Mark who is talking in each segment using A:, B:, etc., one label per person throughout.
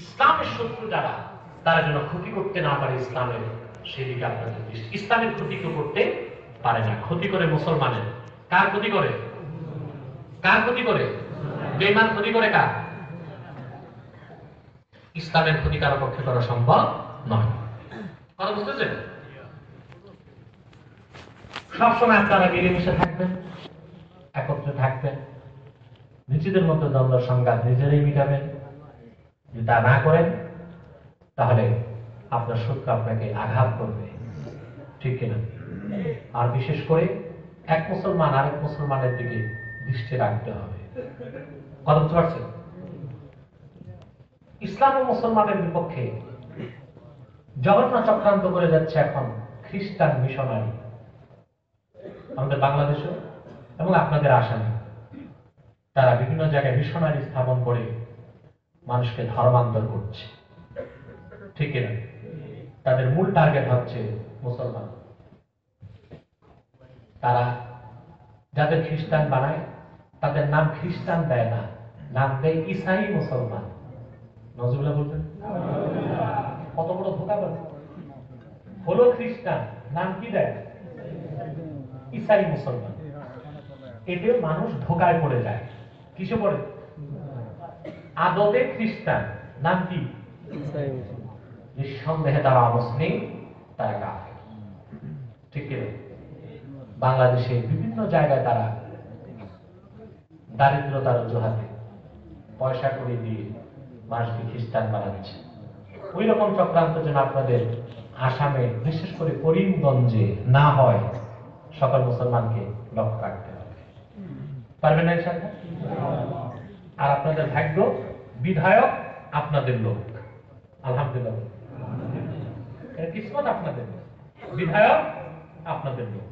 A: ইসলামের শত্রু যারা, তারা যেন ক্ষতি করতে না পারে ইসলামের, সেদিকে আপনাদের দৃষ্টি। ইসলামের ক্ষতি কেউ করতে পারে না। ক্ষতি করে মুসলমানের। কার ক্ষতি করে? কার ক্ষতি করে? বেঈমান ক্ষতি করে কার? ইসলামের ক্ষতি কারো পক্ষে করা সম্ভব নয়। কথা বুঝতেছেন? সবসময় আপনারা মিলেমিশে থাকবেন, একত্রে থাকবেন, নিজেদের মধ্যে দ্বন্দ্ব সংঘাত নিজেরাই মিটাবেন। যদি তা না করেন তাহলে আপনার শত্রু আপনাকে আঘাত করবে, ঠিক কিনা? আর বিশেষ করে এক মুসলমান আরেক মুসলমানের দিকে দৃষ্টি রাখতে হবে। কথা বুঝতে পারছেন? ইসলাম ও মুসলমানের বিপক্ষে জঘন্য চক্রান্ত করে যাচ্ছে এখন খ্রিস্টান মিশনারি, আমাদের বাংলাদেশে এবং আপনাদের আসামে। তারা বিভিন্ন জায়গায় মিশনারি স্থাপন করে মানুষকে ধর্মান্তর করছে, ঠিক না? তাদের মূল টার্গেট হচ্ছে মুসলমান। তারা যাদের খ্রিস্টান বানায় তাদের নাম খ্রিস্টান দেয় না, নাম দেয় ঈসাই মুসলমান। নজরুল্লাহ বলতেন, কত বড় ধোঁকা বলে। হলো খ্রিস্টান, নাম কি দেয়? ঈসাই মুসলমান। এতে মানুষ ধোঁকায় পড়ে যায়। কিসে পড়ে? আদতে খ্রিস্টান, নাম কি? নিঃসন্দেহে তারা অমুসলিম, তারা কাফের, ঠিক কিনা? বাংলাদেশে বিভিন্ন জায়গায় তারা দারিদ্রতার অজুহাতে পয়সা করে দিয়ে মানুষকে খ্রিস্টান বানাচ্ছে। ওই রকম চক্রান্ত যেন আপনাদের আসামে, বিশেষ করে করিমগঞ্জে না হয়, সকল মুসলমানকে লক্ষ্য রাখতে হবে। পারবেন না ইনশাআল্লাহ? আর আপনাদের ভাগ্য, বিধায়ক আপনাদের লোক, আলহামদুলিল্লাহ। কিসমত আপনাদের, বিধায়ক আপনাদের লোক।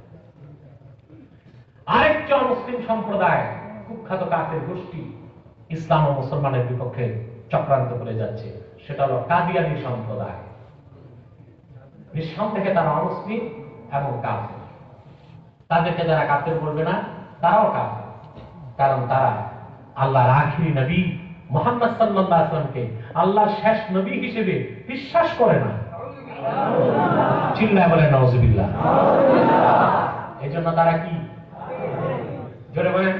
A: আরেকটি অমুসলিম সম্প্রদায়, কুখ্যাত কাফের গোষ্ঠী ইসলাম ও মুসলমানের বিপক্ষে চক্রান্ত করে যাচ্ছে, সেটা হলো কাদিয়ানী সম্প্রদায়। নিঃসন্দেহে তারা অমুসলিম এবং কাফের। তাদেরকে যারা কাফের বলবে না, তারাও কাফের। কারণ তারা আল্লাহর আখিরি নবী মুহাম্মদ সাল্লাল্লাহু আলাইহি ওয়াসাল্লামকে আল্লাহর শেষ নবী হিসেবে বিশ্বাস করে না। চিল্লায় বলেন নাউজুবিল্লাহ। এজন্য তারা কি? জোরে বলেন,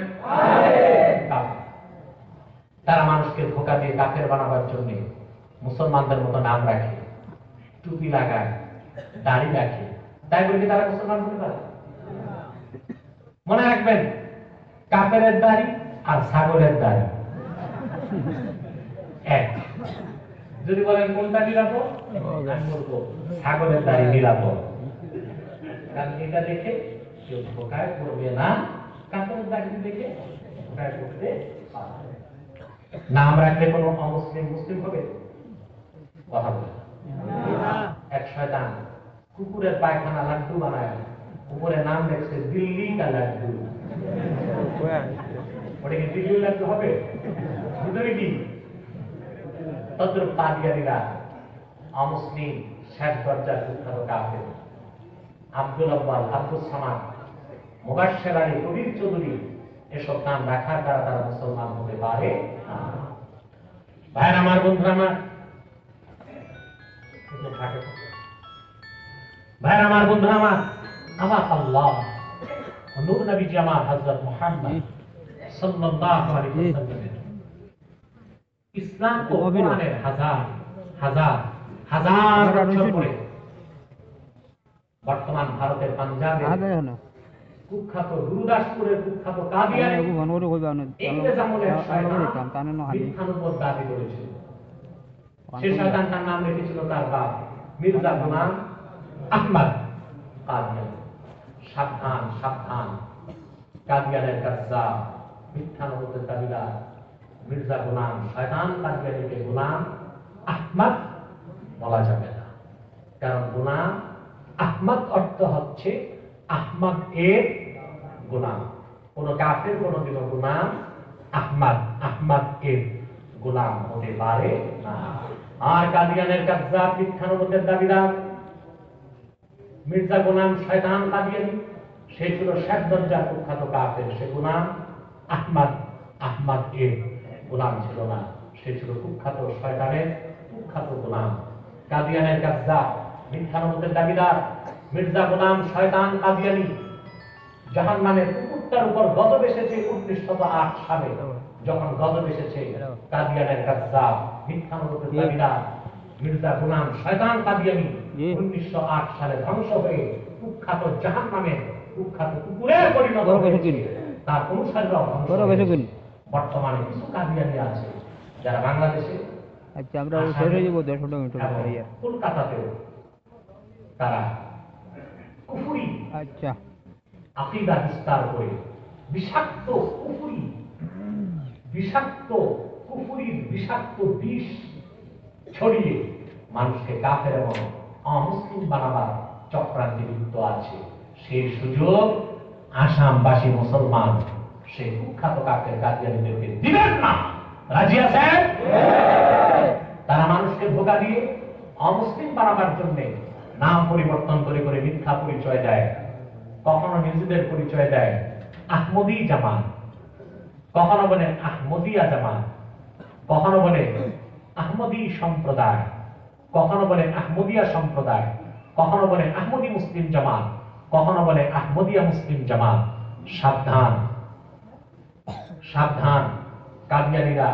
A: তারা মানুষকে ধোঁকা দিয়ে কাফের বানাবার জন্য মুসলমানদের মতো নাম রাখে, টুপি লাগায়, দাড়ি রাখে। তাই বলে তারা মুসলমান হতে পারে? মনে রাখবেন, কাফেরের দাড়ি আর ছাগলের দাড়ি এক। যদি বলেন কোনটা নিরাপদ, আমি বলবো ছাগলের দাড়ি নিরাপদ। কারণ এটা দেখে কেউ ধোঁকায় পড়বে না, কাফেরের দাড়ি দেখে ধোঁকায় পড়তে পারবে। নাম রাখলে কোনো অমুসলিম মুসলিম হবে? কথা বলে এক শয়তান কুকুরের পায়খানা লাড্ডু বানায়, উপরে নাম দেখছে দিল্লি কা লাড্ডু। ওটা কি দিল্লি লাড্ডু হবে? ভিতরে কি? তদ্রুপ কাদিয়ানীরা অমুসলিম শেষ দরজার কুখ্যাত কাফের আব্দুল আব্বাল, আব্দুল সামাদ, মুবাশশির আলী, কবির চৌধুরী, এসব নাম রাখার দ্বারা তারা মুসলমান হতে পারে না। ভাইয়ের আমার, বন্ধুরা আমার, ভাইয়ের আমার, বন্ধুরা আমার, আমার আল্লাহ নূর নবীজি আমার হযরত মুহাম্মদ সাল্লাল্লাহু আলাইহি ওয়াসাল্লাম ইসলাম ও কোরআনের হাজার হাজার হাজার বছর পরে বর্তমান ভারতের পাঞ্জাবে কুখ্যাত গুরুদাসপুরের কুখ্যাত কাদিয়ানী ইংরেজ আমলে মিথ্যানুপদ দাবি করেছিল। সে শয়তানটার নাম রেখেছিল তার বাপ মির্জা গোলাম আহমদ কাদিয়ানী। সাবধান সাবধান, কাদিয়ানের কাজ্জাব, মিথ্যানুপদের দাবিদার মির্জা গোলাম শয়তান কাদিয়ানীকে গোলাম আহমদ বলা যাবে না। কারণ গোলাম আহমদ অর্থ হচ্ছে আহমদ এর গোলাম। কোন কাফের কোনদিনও গোলাম আহমদ, আহমদ এর গোলাম হতে পারে না। আর কাদিয়ানের কাজ্জাব, মিথ্যানুপদের দাবিদার মির্জা গোলাম শয়তান কাদিয়ানী, সে ছিল শেষ দরজার কুখ্যাত কাফের। সে গোলাম আহমদ, আহমদ এর গোলাম ছিল না। সে ছিল কুখ্যাত শয়তানের কুখ্যাত গোলাম, কাদিয়ানের কাজ্জাব, মিথ্যানবতের দাবিদার মির্জা গোলাম শয়তান কাদিয়ানি জাহান্নামের কুকুরটার উপর গজব এসেছে 1908 সালে। যখন গজব এসেছে, কাদিয়ানের কাজ্জাব, মিথ্যানবতের দাবিদার মির্জা গোলাম শয়তান কাদিয়ানি 1908 সালে ধ্বংস হয়ে কুখ্যাত জাহান্নামের কুখ্যাত কুকুরের পরিণত হয়েছে। তার অনুসারীরা ধ্বংস হয়েছে। বর্তমানে কিছু কাদিয়ানি আছে যারা বাংলাদেশে,
B: আচ্ছা আমরা শেষ হয়ে যাবো 10 মিনিট
A: কলকাতাতেও তারা কুফরি
B: আচ্ছা
A: আকীদা বিস্তার করে বিষাক্ত কুফরির বিষাক্ত বিষ ছড়িয়ে মানুষকে কাফের এবং অমুসলিম বানাবার চক্রান্তে লিপ্ত আছে। সেই সুযোগ আসামবাসী মুসলমান সেই কুখ্যাত কাফের কাদিয়ানীদেরকে দিবেন না। রাজি আছেন? তারা মানুষকে ধোঁকা দিয়ে অমুসলিম বানাবার জন্য নাম পরিবর্তন করে করে মিথ্যা পরিচয় দেয়। কখনো নিজেদের পরিচয় দেয় আহমদী জামাত, কখনো বলে আহমদিয়া জামাত, কখনো বলে আহমদী সম্প্রদায়, কখনো বলে আহমদিয়া সম্প্রদায়, কখনো বলে আহমদী মুসলিম জামাত, কখনো বলে আহমদিয়া মুসলিম জামাত। সাবধান সাবধান, কাদিয়ানীরা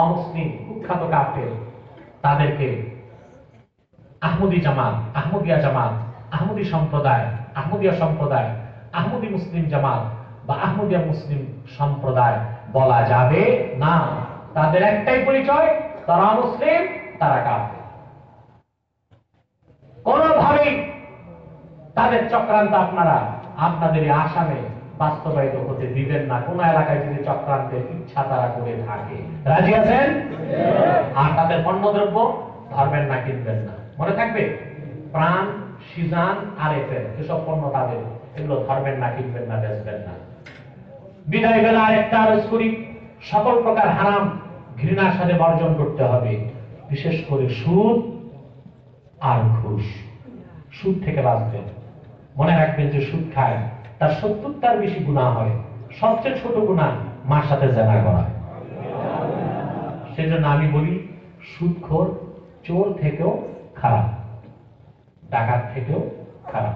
A: অমুসলিম কুখ্যাত কাফের, তাদেরকে আহমদী জামাত, আহমদিয়া জামাত, আহমদী সম্প্রদায়, আহমদিয়া সম্প্রদায়, আহমদী মুসলিম জামাত বা আহমদিয়া মুসলিম সম্প্রদায় বলা যাবে না। তাদের একটাই পরিচয়, তারা মুসলিম, তারা কাফের। কোনভাবেই তাদের চক্রান্ত আপনারা আপনাদের আসামে বাস্তবায়িত হতে দিবেন না। কোন এলাকায় যদি চক্রান্তের ইচ্ছা তারা করে থাকে, রাজি আছেন? আর তাদের পণ্যদ্রব্য ধরবেন না, কিনবেন না। মনে থাকবে, প্রাণ, সিজান আর এফের এসব পণ্য তাদের, এগুলো ধরবেন না, কিনবেন না, বেচবেন না। বিদায় বেলা আরেকটা আরজ করি, সকল প্রকার হারাম ঘৃণার সাথে বর্জন করতে হবে, বিশেষ করে সুদ আর ঘুষ। সুদ থেকে বাঁচবেন। মনে রাখবেন যে সুদ খায় তার 70টার বেশি গুনাহ হয়। সবচেয়ে ছোট গুনাহ মার সাথে জেনা করা। সেজন্য আমি বলি, সুদখোর চোর থেকেও খারাপ, ডাকাত থেকেও খারাপ।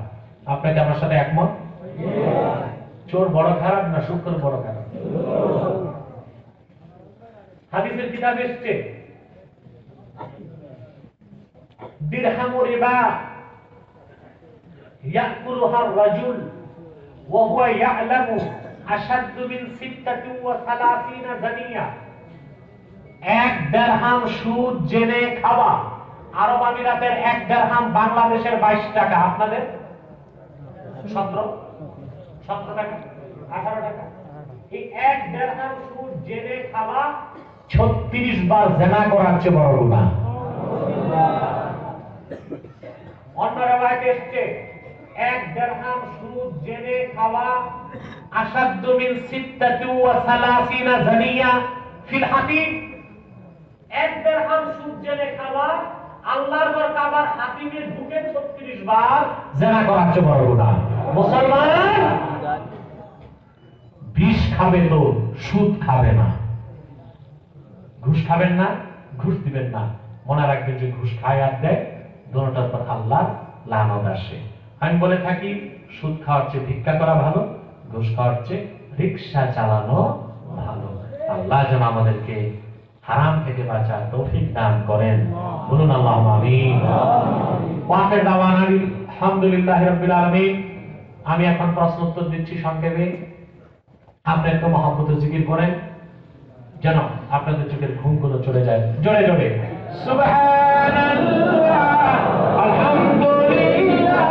A: আপনাকে আমার সাথে একমত? চোর বড় খারাপ না সুদখোর বড় খারাপ? হাদিসের কিতাবে এসেছে, দিরহামু রিবা ইয়াকুলুহার রাজুল ওয়া হুয়া ইয়ালামু আশাদ্দু মিন 36 জানিয়া। এক দিরহাম সুদ জেনে খাওয়া। আরব আমিরাতের এক দিরহাম বাংলাদেশের 22 টাকা, আপনাদের 17 টাকা, 18 টাকা। এই এক দিরহাম সুদ জেনে খাওয়া 36 বার জিনা করার চেয়ে বড় গুনাহ। অন্য রাওয়ায়াতে এসেছে, এক দিরহাম সুদ জেনে খাওয়া আশাদ্দু মিন 36 জানিয়া ফিল হাকিম। এক দিরহাম সুদ জেনে খাওয়া আল্লাহর ঘর কাবার হাকিমে ঢুকে 36 বার জিনা করার চেয়ে বড় গুনাহ। মুসলমান বিষ খাবে তো সুদ খাবে না। ঘুষ খাবেন না, ঘুষ দিবেন না। মনে রাখবেন যে ঘুষ খায় আর দেয়, দুটোটার পর আল্লাহর লানত আসে। আমি বলে থাকি, সুদ খাওয়ার চেয়ে ভিক্ষা করা ভালো, ঘুষ খাওয়ার চেয়ে রিকশা চালানো ভালো। আল্লাহ যেন আমাদেরকে হারাম থেকে বাঁচার তৌফিক দান করেন, বলুন আল্লাহুম্মা আমিন। ওয়াকির দাওয়ানা আলহামদুলিল্লাহি রাব্বিল আলামিন। আমি এখন প্রশ্ন উত্তর দিচ্ছি সংক্ষেপে। আপনি একটু মহব্বতে জিকির করেন যেন আপনাদের চোখের ঘুমগুলো চলে যায়। জোরে জোরে সুবহানাল্লাহ, আলহামদুলিল্লাহ।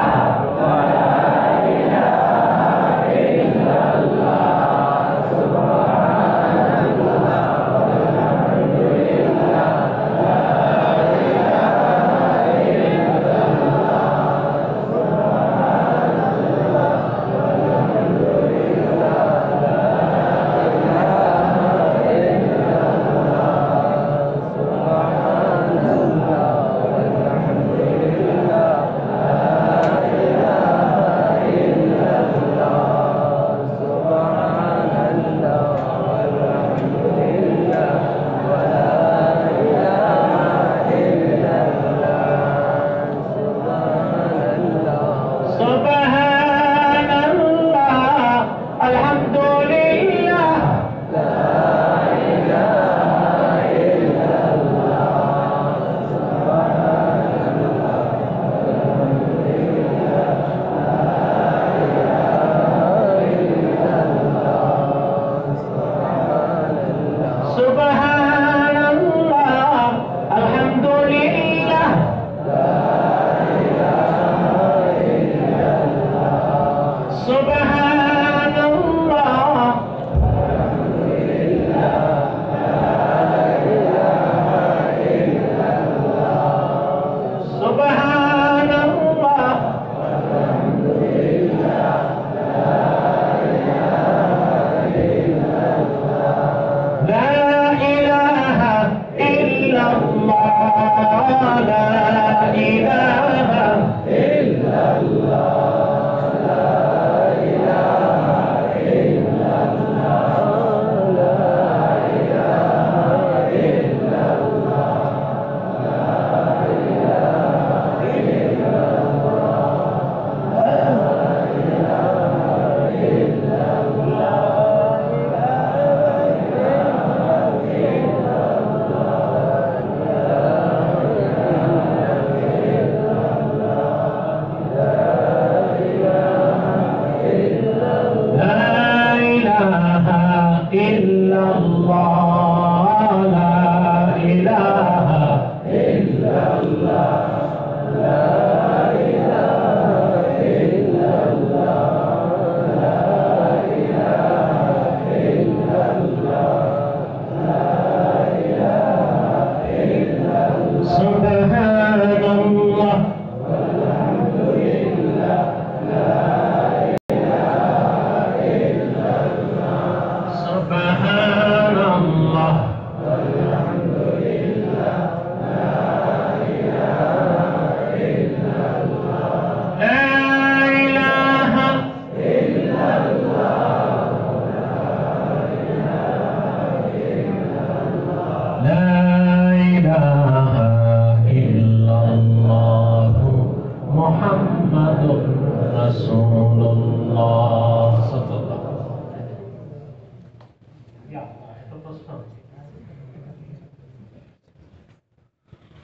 A: রাসূলুল্লাহ সাল্লাল্লাহু আলাইহি ওয়াসাল্লাম।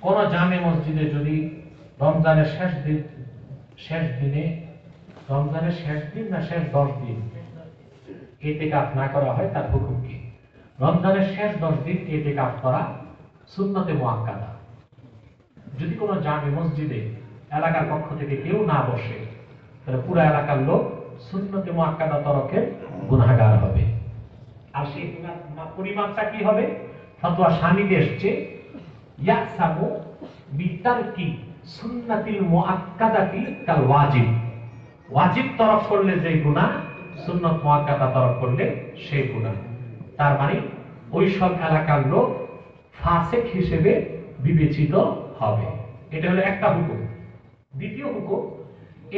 A: কোন জামে মসজিদে যদি রমজানের শেষ দিনে রমজানের শেষ দিন না শেষ 10 দিন ইতিকাফ না করা হয়, তার হুকুম কি? রমজানের শেষ 10 দিন ইতিকাফ করা সুন্নতে মুআক্কাদা। যদি কোনো জামে মসজিদে এলাকার পক্ষ থেকে কেউ না বসে, তাহলে পুরো এলাকার লোক সুন্নতে মুআক্কাদা তরকের গুনাহগার হবে। আর সেই পরিমাণটা কি হবে? ফতোয়া শামিতে এসেছে ইয়াসামু বিতারকি সুন্নাতিল মুআক্কাদাতি কাল ওয়াজিব। ওয়াজিব তরক করলে যে গুনাহ, সুন্নাত মুআক্কাদা তরক করলে সেই গুনাহ। তার মানে ওই সব এলাকার লোক ফাসিক হিসেবে বিবেচিত হবে। এটা হলো একটা হুকুম। দ্বিতীয় হুকুম,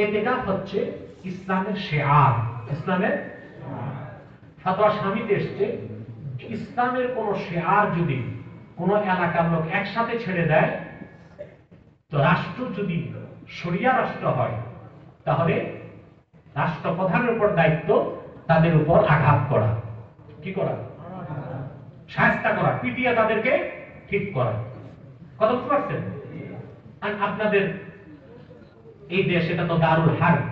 A: ইতিকাফ হচ্ছে ইসলামের শিআর। ইসলামের ফতোয়া শামিতে এসেছে ইসলামের কোন শিআর যদি কোন এলাকার লোক একসাথে ছেড়ে দেয়, তো রাষ্ট্র যদি শরিয়া রাষ্ট্র হয়, তাহলে রাষ্ট্রপ্রধানের উপর দায়িত্ব তাদের উপর আঘাত করা। কি করা? শায়েস্তা করা, পিটিয়ে তাদেরকে ঠিক করা। কথা বুঝতে পারছেন? আর আপনাদের এই দেশ, এটা তো দারুল হার্ব।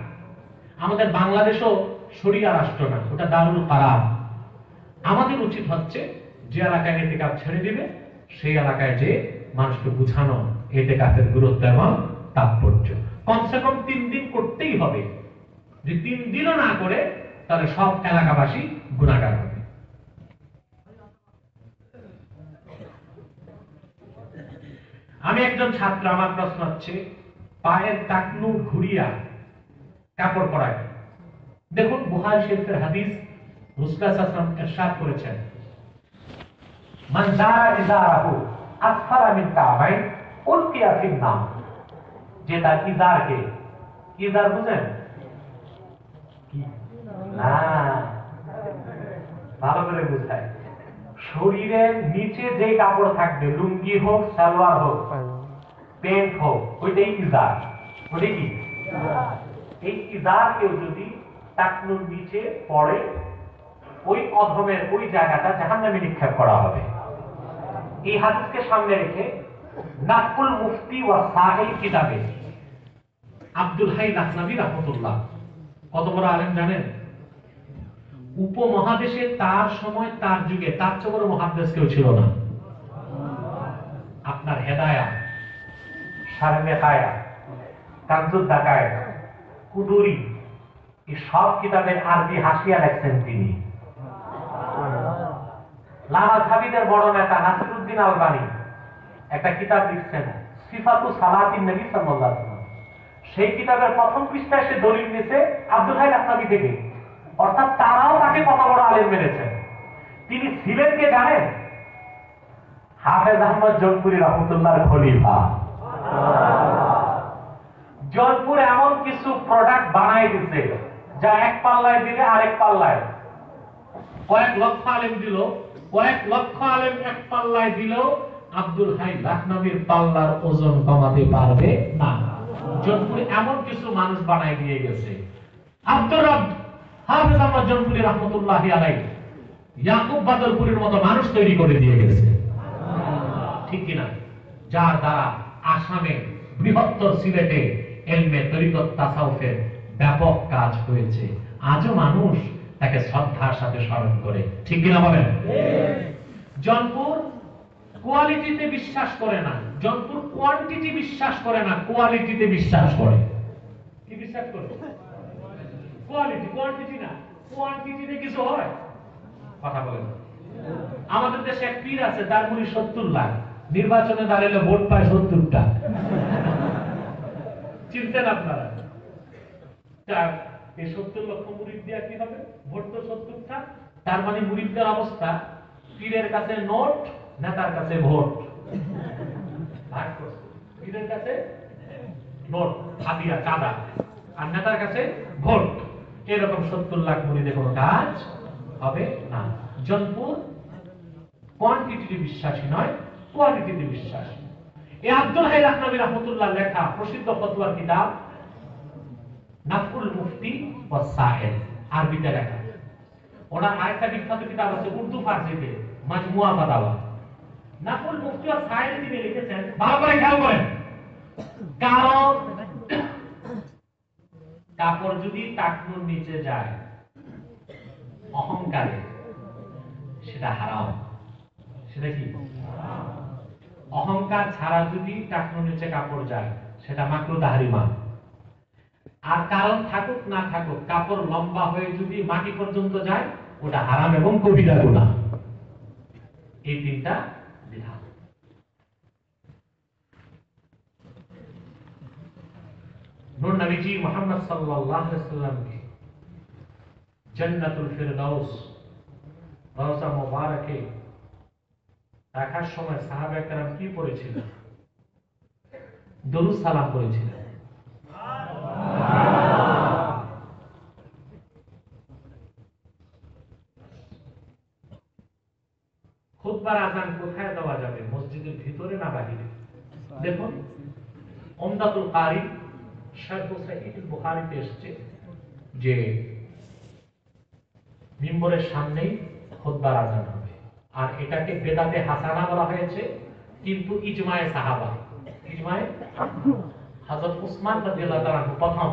A: আমাদের বাংলাদেশও শরিয়া রাষ্ট্র না, ওটা দারুল কারার। আমাদের উচিত হচ্ছে যে এলাকায় ইতিকাফ ছেড়ে দিবে, সেই এলাকায় যে মানুষকে বুঝানো ইতিকাফের গুরুত্ব এবং তাৎপর্য। কমসে কম 3 দিন করতেই হবে। যে 3 দিনও না করে, তাহলে সব এলাকাবাসী গুনাহগার হবে। আমি একজন ছাত্র, আমার প্রশ্ন হচ্ছে পায়ের টাকনু ঘুরিয়া কাপড় পরায়। দেখুন বুখারী শরীফের হাদিস, রাসূলুল্লাহ সাল্লাল্লাহু আলাইহি ওয়াসাল্লাম ইরশাদ করেছেন, মান যারা ইজারাহু আসফালা মিন কাবাইন উলকিয়া ফিন নাম। যে তার ইজারকে, ইজার বুঝেন না? ভালো করে বুঝায়, শরীরের নিচে যে কাপড় থাকবে, লুঙ্গি হোক, সালোয়ার হোক, প্যান্ট হোক, ওইটাই ইজার। ওইটাই কি? এই ইজার কেউ যদি টাকনুর নিচে পড়ে, ওই অধমের ওই জায়গাটা জাহান্নামে নিক্ষেপ করা হবে। এই হাদিসকে সামনে রেখে নাকুল মুফতি ওয়া সাহিল কিতাবে আব্দুল হাই লাখনবী রাহমাতুল্লাহ, কত বড় আলেম জানেন? উপমহাদেশে তার সময়, তার যুগে তার চেয়ে বড় মুহাদ্দিস কেউ ছিল না। আপনার হেদায়া, শারহে কায়া, কানজুদ দাকায়, কুদুরি, এই সব কিতাবের আরবি হাসিয়া লেখছেন তিনি। লামাযহাবীদের বড় নেতা নাসিরউদ্দিন আলবানী একটা কিতাব লিখছেন সিফাতু সালাতিন নবী সাল্লাল্লাহু আলাইহি ওয়াসাল্লাম। সেই কিতাবের প্রথম পৃষ্ঠায় সে দলিল দিয়েছে আব্দুল হাই লাখনবী থেকে। অর্থাৎ তারাও তাকে কত বড় আলেম মেনেছেন। তিনি ছিলেন কে জানেন? হাফেজ আহমদ জৌনপুরী রাহমাতুল্লাহর খলিফা। জৌনপুর এমন কিছু প্রোডাক্ট বানাই দিছে, যা এক পাল্লায় দিলে আরেক পাল্লায়, কয়েক লক্ষ আলেম দিল, কয়েক লক্ষ আলেম এক পাল্লায় দিলেও আব্দুল হাই লাখনবীর পাল্লার ওজন কমাতে পারবে না। জৌনপুর এমন কিছু মানুষ বানাই দিয়ে গেছে। আব্দুর রব হাফেজ আহমদ জৌনপুরী রাহমাতুল্লাহি আলাইহি ইয়াকুব বাদলপুরীর মতো মানুষ তৈরি করে দিয়ে গেছে। ঠিক কিনা? যার দ্বারা আসামে, বৃহত্তর সিলেটে ইলমে তরিকত তাসাউফের ব্যাপক কাজ হয়েছে। আজও মানুষ তাকে শ্রদ্ধার সাথে স্মরণ করে। ঠিক কিনা বলেন? জৌনপুর কোয়ালিটিতে বিশ্বাস করে না, জৌনপুর কোয়ান্টিটি বিশ্বাস করে না, কোয়ালিটিতে বিশ্বাস করে। কি বিশ্বাস করে? কোয়ালিটি, কোয়ান্টিটি না। কোয়ান্টিটিতে কিছু হয়? কথা বলেন। আমাদের দেশে এক পীর আছে, তার মুড়ি 70 লাখ, নির্বাচনে দাঁড়ালে ভোট পায় 70টা। চিনতেন আপনারা? এই 70 লক্ষ মুরিদ দিয়া কি হবে? ভোট তো 70টা। তার মানে মুরিদদের অবস্থা, পীরের কাছে নোট, নেতার কাছে ভোট। ভাগ করছে, পীরের কাছে নোট, হাদিয়া, চাঁদা, আর নেতার কাছে ভোট। এরকম 70 লাখ মুরিদে কোনো কাজ হবে না। জৌনপুর কোয়ান্টিটিতে বিশ্বাসী নয়, কোয়ালিটিতে বিশ্বাসী। এই আব্দুল হাই লাখনবী রাহমাতুল্লাহ লেখা প্রসিদ্ধ ফতোয়ার কিতাব নাফুল মুফতি ওয়াস সাহেল, আরবিতে লেখা। ওনার আরেকটা বিখ্যাত কিতাব আছে উর্দু ফারসিতে, মাজমুয়া ফাতাওয়া। নাফুল মুফতি ওয়াস সাহেল তিনি লিখেছেন, ভালো করে খেয়াল করেন, কারো কাপড় যদি টাকনুর নিচে যায় অহংকারে, সেটা হারাম। সেটা কি? অহংকার ছাড়া যদি টাকনুর নিচে কাপড় যায় সেটা মাকরুহ তাহরিমা। আর কারণ থাকুক না থাকুক, কাপড় লম্বা হয়ে যদি মাটি পর্যন্ত যায় ওটা হারাম এবং কবিরা গুনাহ। এই তিনটা বিধান। নূর নবীজি মুহাম্মদ সাল্লাল্লাহু আলাইহি ওয়াসাল্লামকে জান্নাতুল ফিরদাউস রওজা মুবারাকে রাখার সময় সাহাবায়ে কেরাম কি পড়েছিলেন? দরুদ সালাম করেছিলেন। খুতবার আযান কোথায় দেওয়া যাবে? মসজিদের ভিতরে না বাহিরে? দেখুন, উমদাতুল কারি শারহ সহিহ বুখারীতে এসেছে যে মিম্বরের সামনেই খুতবার আযান হবে। আর এটাকে বেদাতে হাসানা বলা হয়েছে, কিন্তু ইজমায়ে সাহাবা, ইজমায়ে হযরত উসমান রাদিয়াল্লাহু তাআলা প্রথম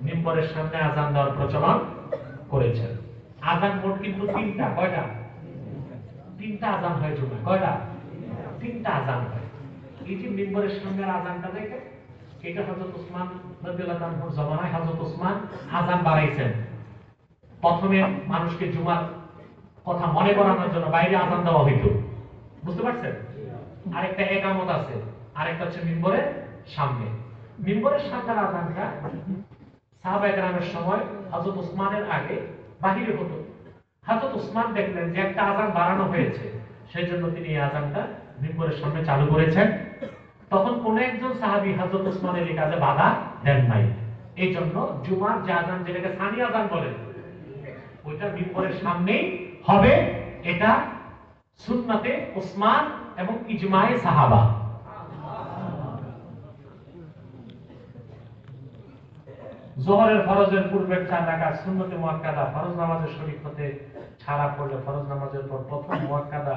A: মিম্বরের সামনে আযান দেওয়ার প্রচলন করেছেন। আযান মোট কিন্তু তিনটা। কয়টা? তিনটা আযান হয় জুমায়। কয়টা? তিনটা আযান হয়। এই যে মিম্বরের সামনে আযানটা দেখে, এটা হযরত উসমান রাদিয়াল্লাহু তাআলার জামানায় হযরত উসমান আযান বাড়াইছেন। প্রথমে মানুষকে জুমার কথা মনে করানোর জন্য বাইরে আযান দেওয়া হইতো, বুঝতে পারছেন? আরেকটা ইকামত আছে, আরেকটা হচ্ছে মিম্বরের সামনে। মিম্বরের সামনের আযানটা সাহাবায়ে কেরামের সময় হযরত উসমানের আগে বাহিরে হতো। হযরত উসমান দেখলেন যে একটা আযান বাড়ানো হয়েছে, সেই জন্য তিনি এই আযানটা মিম্বরের সামনে চালু করেছেন। তখন কোন একজন সাহাবী হযরত উসমানের এই কাজে বাধা দেন নাই। এই জন্য জুমার যে আযান, যেটাকে সানি আযান বলে, ওইটা মিম্বরের সামনেই হবে। এটা সুন্নতে উসমান এবং ইজমায়ে সাহাবা। যোহরের ফরজের পূর্বে 4 রাকাত সুন্নতে মুআক্কাদা, ফরজ নামাজের শরীক হতে ছাড়া পড়লে ফরজ নামাজের পর প্রথম মুআক্কাদা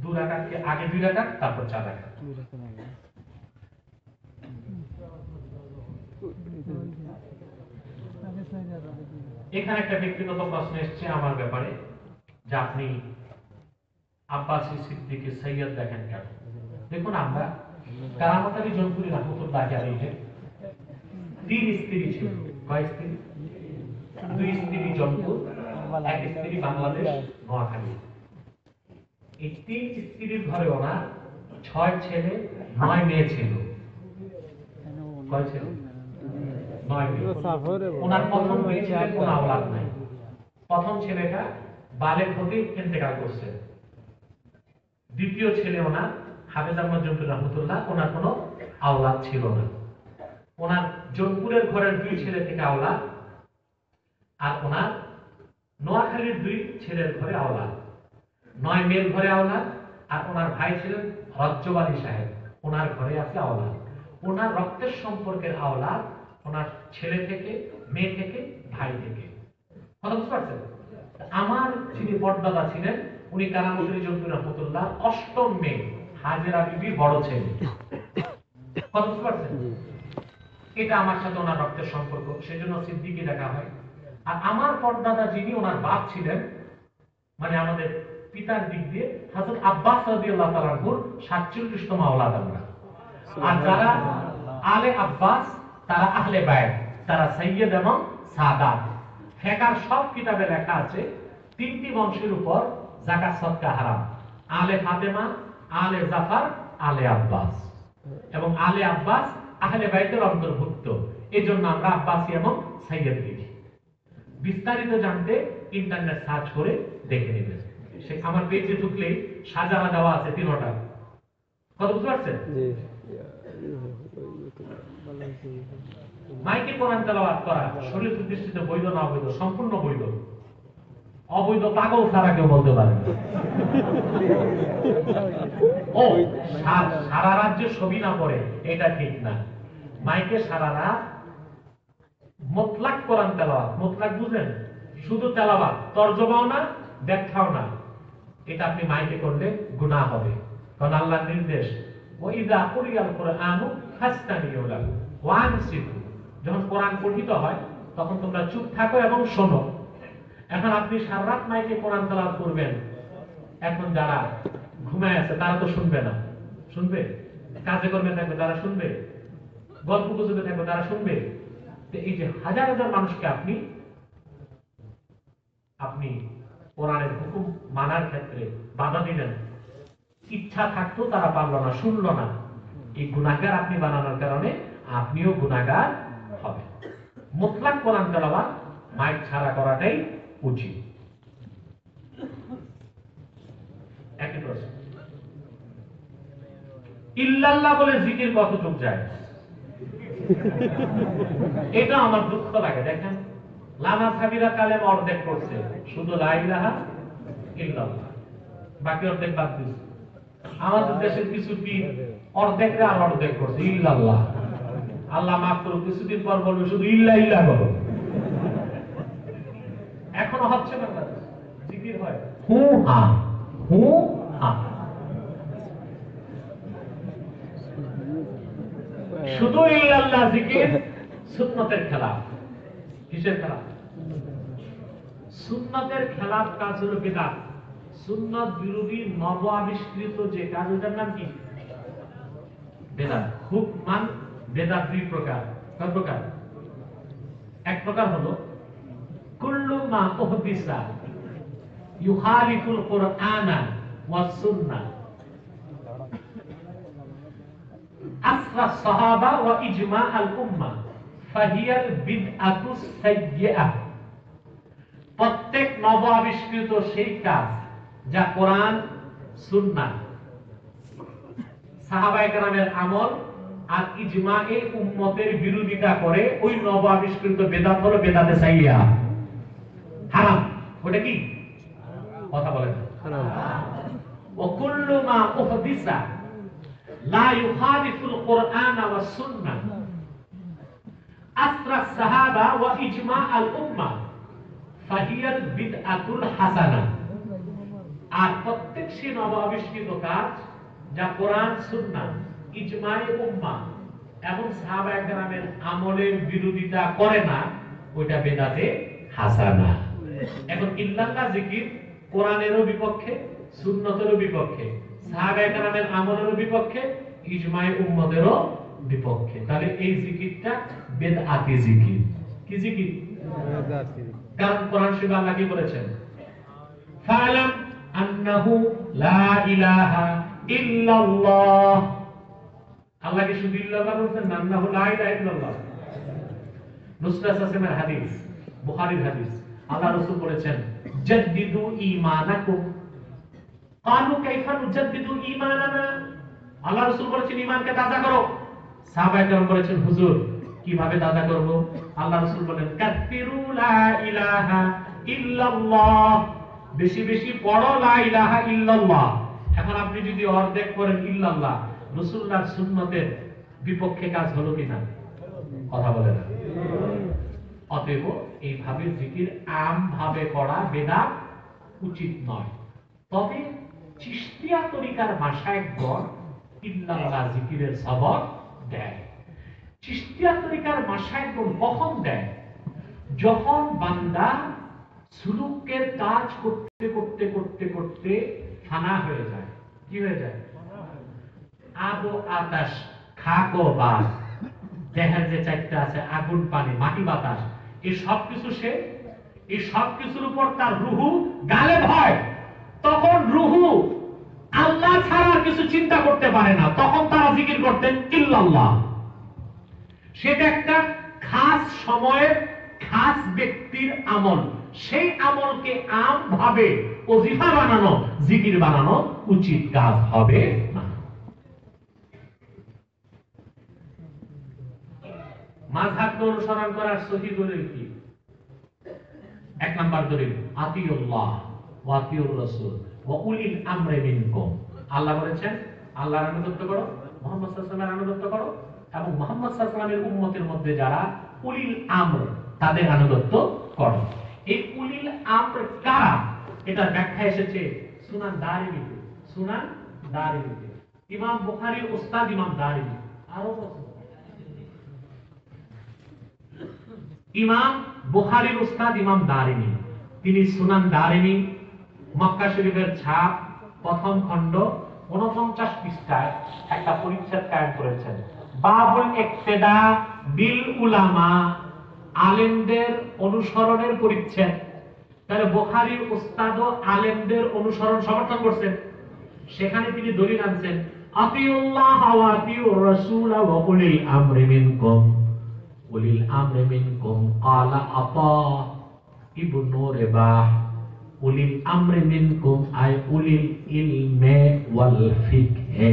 A: 2 রাকাতকে আগে 2 রাকাত, তারপর 4 রাকাত। এখানে একটা ব্যক্তিগত প্রশ্ন এসেছে আমার ব্যাপারে, যে আপনি আব্বাসী সিদ্দিকী সৈয়দ দেখেন কেন? দেখুন, আমরা কারামত আলী জনপুরি রাহমাতুল্লাহ আলাইহি 3 স্ত্রী ছিল। কয় স্ত্রী? 2 স্ত্রী জনপুর, 1 স্ত্রী বাংলাদেশ নোয়াখালী। এই 3 স্ত্রীর ঘরে ওনার 6 ছেলে 9 মেয়ে ছিল। কয় ছেলে? 9 মেয়ে। ওনার প্রথম 2 ছেলের কোনো আওলাদ নাই। প্রথম ছেলেটা বালেগ হতে ইন্তেকাল করছে। দ্বিতীয় ছেলে ওনার হাফেজ আহমদ জনপুরি রাহমাতুল্লাহ, ওনার কোনো আওলাদ ছিল না। ওনার জনপুরের ঘরের 2 ছেলে থেকে আওলাদ, আর ওনার নোয়াখালীর 2 ছেলের ঘরে আওলাদ, 9 মেয়ের ঘরে আওলাদ। আর ওনার ভাই ছিলেন রজ্জবালী সাহেব, ওনার ঘরে আছে আওলাদ। ওনার রক্তের সম্পর্কের আওলাদ ওনার ছেলে থেকে, মেয়ে থেকে, ভাই থেকে। কথা বুঝতে পারছেন? আমার যিনি পর্দাদা ছিলেন, উনি কারামত আলী জনপুরি রাহমাতুল্লাহ 8ম মেয়ে হাজেরা বিবির বড় ছেলে। কথা বুঝতে পারছেন? এটা আমার সাথে ওনার রক্তের সম্পর্ক, সেজন্য সিদ্দিকী লেখা হয়। আর আমার পর্দাদা যিনি, ওনার বাপ ছিলেন, মানে আমাদের পিতার দিক দিয়ে হযরত আব্বাস রাদিয়াল্লাহু তাআলা আনহুর 47তম আওলাদ আমরা। আর যারা আলে আব্বাস, তারা আহলে বায়ত, তারা সাইয়্যিদ এবং সাদাত। ফিকহের সব কিতাবে লেখা আছে 3টি বংশের উপর যাকাত সদকা হারাম: আলে ফাতেমা, আলে জাফর, আলে আব্বাস। এবং আলে আব্বাস আহলে বাইতের অন্তর্ভুক্ত, এজন্য আমরা আব্বাসী এবং সাইয়্যিদ লিখি। বিস্তারিত জানতে ইন্টারনেট সার্চ করে দেখে নেবেন। সে আমার পেজে ঢুকলে সাজানা দেওয়া আছে 3টা। কত বুঝতে পারছেন? মাইকে কোরআন তেলাওয়াত করা শরীয়তের দৃষ্টিতে বৈধ না অবৈধ? সম্পূর্ণ বৈধ। অবৈধ পাগল ছাড়া কেউ বলতে পারে না। ও সারা রাত যে ছবি না পড়ে, এটা ঠিক না। মাইকে সারা রাত মুতলাক কোরআন তেলাওয়াত, মুতলাক বুঝেন, শুধু তেলাওয়াত, তরজমাও না, ব্যাখ্যাও না, এটা আপনি মাইকে করলে গুনাহ হবে। কারণ আল্লাহর নির্দেশ, ওয়াইদা কুরিয়াল কুরআনু ফাসতামিউ লাহু ওয়া আনসিতু, যখন কোরআন পঠিত হয় তখন তোমরা চুপ থাকো এবং শোনো। এখন আপনি সারা রাত মাইকে কোরআন তেলাওয়াত করবেন, এখন যারা ঘুমায় আছে তারা তো শুনবে না, শুনবে? কাজে কর্মে থাকবে তারা শুনবে, গল্প গুজবে থাকবে তারা শুনবে। তো এই যে হাজার হাজার মানুষকে আপনি কোরআনের হুকুম মানার ক্ষেত্রে বাধা দিলেন, ইচ্ছা থাকতো তারা পারলো না, শুনলো না, এই গুনাহগার আপনি বানানোর কারণে আপনিও গুনাহগার হবেন। মুতলাক কোরআন তেলাওয়াত মাইক ছাড়া করাটাই উচিত। একই প্রশ্ন, ইল্লাল্লাহ বলে জিকির কতটুক যায়? এটা আমার দুঃখ লাগে। দেখেন, লামা সাবিরা কালেম অর্ধেক করছে, শুধু লা ইলাহা ইল্লাল্লাহ, বাকি অর্ধেক বাদ দিয়েছে। আমাদের দেশের কিছু পীর অর্ধেকরে আর অর্ধেক করছে ইল্লাল্লাহ। আল্লাহ মাফ করুক, কিছুদিন পর বলবে শুধু ইল্লা ইল্লা করো। এখনো হচ্ছে বাংলাদেশ জিকির হয় হু হা হু হা, শুধু ইল্লাল্লাহ জিকির, সুন্নতের খেলাফ। কিসের খেলাফ? সুন্নতের খেলাফ কাজ হলো বিদআত। সুন্নত বিরোধী নব আবিষ্কৃত যে কাজ, ওটার নাম কি? বিদআত। হুকমান বিদআত দুই প্রকার। কয় প্রকার? এক প্রকার হলো কুল্লু মা উহদিসা ইউখালিফুল কুরআনা ওয়াস সুন্নাহ আসরা সাহাবা ওয়া ইজমা আল উম্মাহ ফাহিয়াল বিদআতুস সাইয়্যিআহ। প্রত্যেক নব আবিষ্কৃত সেই কাজ যা কোরআন, সুন্নাহ, সাহাবায়ে কেরামের আমল আর ইজমায়ে উম্মতের বিরোধিতা করে, ওই নব আবিষ্কৃত বেদাত হলো বেদাতে সাইয়্যিআহ, হারাম। ওটা কি? কথা বলেন। হারাম। ওয়া কুল্লু মা উহদিসা লা ইউখালিফুল কুরআন ওয়াস সুন্নাহ আসরা সাহাবা ওয়া ইজমা আল উম্মাহ ফাহিয়াল বিদআতুল হাসানা। আর প্রত্যেক সে নব আবিষ্কৃত কাজ যা কোরআন, সুন্নাহ, ইজমায়ে উম্মাহ এবং সাহাবায়ে কেরামের আমলের বিরোধিতা করে না, ওইটা বেদাতে হাসানা। এখন ইল্লাল্লাহ জিকির কোরআনেরও বিপক্ষে, সুন্নতেরও বিপক্ষে, সাহাবায়ে কেরামের আমলেরও বিপক্ষে, ইজমায়ে উম্মতেরও বিপক্ষে। তাহলে এই জিকিরটা বেদআতি জিকির। কি জিকির? বেদআতি। কারণ কোরআন শরীফে আল্লাহ কি বলেছেন? ফালাম আন্নাহু লা ইলাহা ইল্লাল্লাহ। আল্লাহ কি শুধু ইল্লাল্লাহ বলেছেন না, আন্নাহু লা ইলাহা ইল্লাল্লাহ? নুসরাত আসমের হাদিস, বুখারীর হাদিস, আল্লাহ রাসূল বলেছেন জাদ্দিদু ঈমানাকুম। ক্বালু কাইফা নুজাদ্দিদু ঈমানানা? আল্লাহ রাসূল বলেছেন ঈমানকে তাজা করো। সাহাবায়ে কেরাম বলেছেন হুজুর কিভাবে তাজা করব? আল্লাহ রাসূল বলেন কাফিরু লা ইলাহা ইল্লাল্লাহ, বেশি বেশি পড়ো লা ইলাহা ইল্লাল্লাহ। এখন আপনি যদি অর্ধেক করেন ইল্লাল্লাহ, রাসূলুল্লাহর সুন্নতের বিপক্ষে কাজ হলো কিনা? কথা বলে না। অতএব এইভাবে জিকির আম ভাবে করা বেদাত উচিত নয়। তবে চিশতিয়া তরিকার মাশায়েখগণ ইল্লাল্লাহ জিকিরের সবক দেয়। চিশতিয়া তরিকার মাশায়েখগণ কখন দেয়? যখন বান্দা সুলুকের কাজ করতে করতে করতে করতে ফানা হয়ে যায়। কি হয়ে যায়? আবো আতাশ, খাক ও বাস, দেহের যে চারটা আছে, আগুন, পানি, মাটি, বাতাস, এই সব কিছুর উপর তার রুহু গালেব হয়। তখন রুহু আল্লাহ ছাড়া কিছু চিন্তা করতে পারে না, তখন তারা জিকির করতেন ইল্লাল্লাহ। সেটা একটা খাস সময়ের খাস ব্যক্তির আমল। সেই আমলকে আম ভাবে ওজিফা বানানো, জিকির বানানো উচিত কাজ হবে না। মাযহাবকে অনুসরণ করার সহিহ দলিল কি? এক নাম্বার দলিল আতিউল্লাহ ওয়া আতিউর রাসূল ওয়া উলিল আমরি মিনকুম। আল্লাহ বলেছেন আল্লাহর আনুগত্য করো, মুহাম্মদ সাল্লাল্লাহু আলাইহি ওয়াসাল্লামের আনুগত্য করো, এবং মুহাম্মদ সাল্লাল্লাহু আলাইহি ওয়াসাল্লামের উম্মতের মধ্যে যারা উলিল আমর, তাদের আনুগত্য করো। এই উলিল আমর কারা, এটার ব্যাখ্যা এসেছে সুনান দারিমিতে। সুনান দারিমিতে ইমাম বুখারীর উস্তাদ ইমাম দারিমি, আরো ইমাম বুখারীর উস্তাদ ইমাম দারিমি, তিনি সুনান দারিমি মক্কা শরীফের ছাপ প্রথম খণ্ড 49 পৃষ্ঠায় একটা পরিচ্ছেদ কায়েম করেছেন, বাবুল ইক্তেদা বিল উলামা, আলেমদের অনুসরণের পরিচ্ছেদ। তাহলে বুখারীর উস্তাদও আলেমদের অনুসরণ সমর্থন করছেন। সেখানে তিনি দলিল আনছেন, আতিউল্লাহ ওয়া আতিউর রাসূল ওয়া উলিল আমরি মিনকুম, উলিল আমরি মিনকুম ক্বালা আতা ইবনু রিবাহ, উলিল আমরি মিনকুম আই উলিল ইলমে ওয়াল ফিকহে।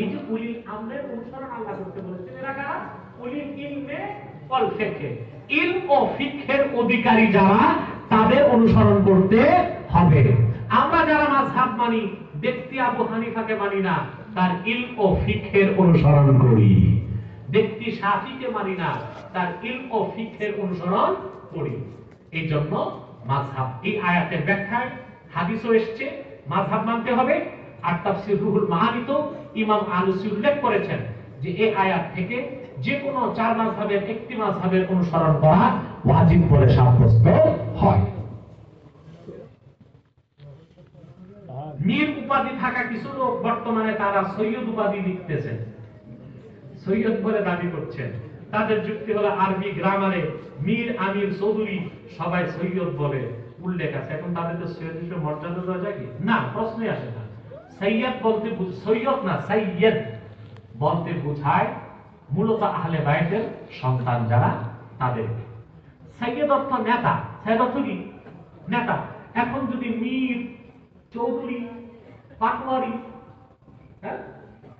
A: এই যে উলিল আমরের অনুসরণ আল্লাহ করতে বলেছেন, এরা কারা? উলিল ইলমে ওয়াল ফিকহে, ইলম ও ফিকহের অধিকারী যারা, তাদের অনুসরণ করতে হবে। আমরা যারা মাযহাব মানি, ব্যক্তি আবু হানিফাকে মানি না, তার ইলম ও ফিকহের অনুসরণ করি। ব্যক্তি শাফিকে মানি না, তার ইলম ও ফিকহের অনুসরণ করি। এই জন্য মাযহাব, এই আয়াতের ব্যাখ্যায় হাদিসও এসেছে মাযহাব মানতে হবে। আর তাফসীর রুহুল মাআনিতে ইমাম আলুসি উল্লেখ করেছেন যে এই আয়াত থেকে যে কোনো চার মাযহাবের একটি মাযহাবের অনুসরণ করা ওয়াজিব বলে সাব্যস্ত হয়। মীর উপাধি থাকা কিছু লোক বর্তমানে তারা সৈয়দ উপাধি লিখতেছেন, সৈয়দ বলে দাবি করছেন। তাদের যুক্তি হলো আরবি গ্রামারে মীর, আমির, চৌধুরী সবাই সৈয়দ বলে উল্লেখ আছে। এখন তাদেরকে সৈয়দ হিসেবে মর্যাদা দেওয়া যায় কি? না, প্রশ্নই আসে না। সৈয়দ বলতে সৈয়দ না, সাইয়্যেদ বলতে বোঝায় মূলত আহলে বাইতের সন্তান যারা, তাদেরকে। সৈয়দ অর্থ নেতা, সৈয়দ অর্থ কি? নেতা। এখন যদি মীর, চৌধুরী, পাটোয়ারি,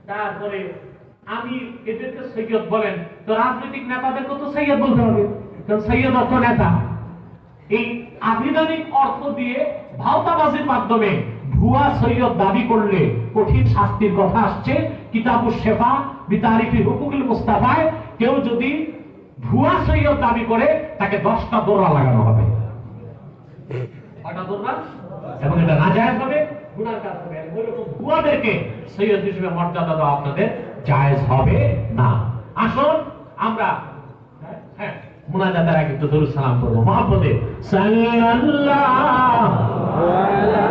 A: তারপরে আমির, এদেরকে সৈয়দ বলেন, তো রাজনৈতিক নেতাদেরকে তো সৈয়দ বলতে হবে, কারণ সৈয়দ অর্থ নেতা। এই আবিধানিক অর্থ দিয়ে ভাওতাবাজির মাধ্যমে ভুয়া সৈয়দ দাবি করলে কঠিন শাস্তির কথা আসছে। কিতাবুশ শেফা বিতারিফি হুকুকুল মুস্তাফায় কেউ যদি ভুয়া সৈয়দ দাবি করে, তাকে 10টা দোররা লাগানো হবে। কয়টা দোররা? এবং এটা নাজায়েজ হবে, গুনার কাজ হবে। ওইরকম ভুয়াদেরকে সৈয়দ হিসেবে মর্যাদা দেওয়া আপনাদের জায়েজ হবে না। আসুন আমরা মুনাজাতের আগে একটু দরুদ সালাম করব। মুহাম্মদে সাল্লাল্লাহু আলাইহি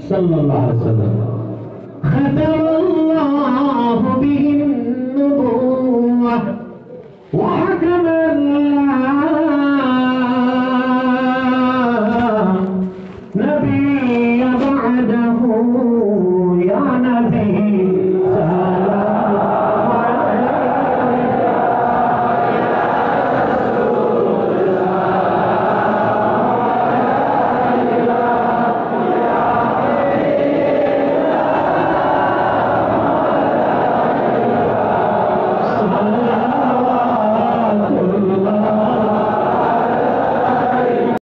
A: সাল্লাল্লাহু আলাইহি ওয়াসাল্লাম খাতামাল্লাহু বিহিন নুবুওয়াহ ওয়া হাকামা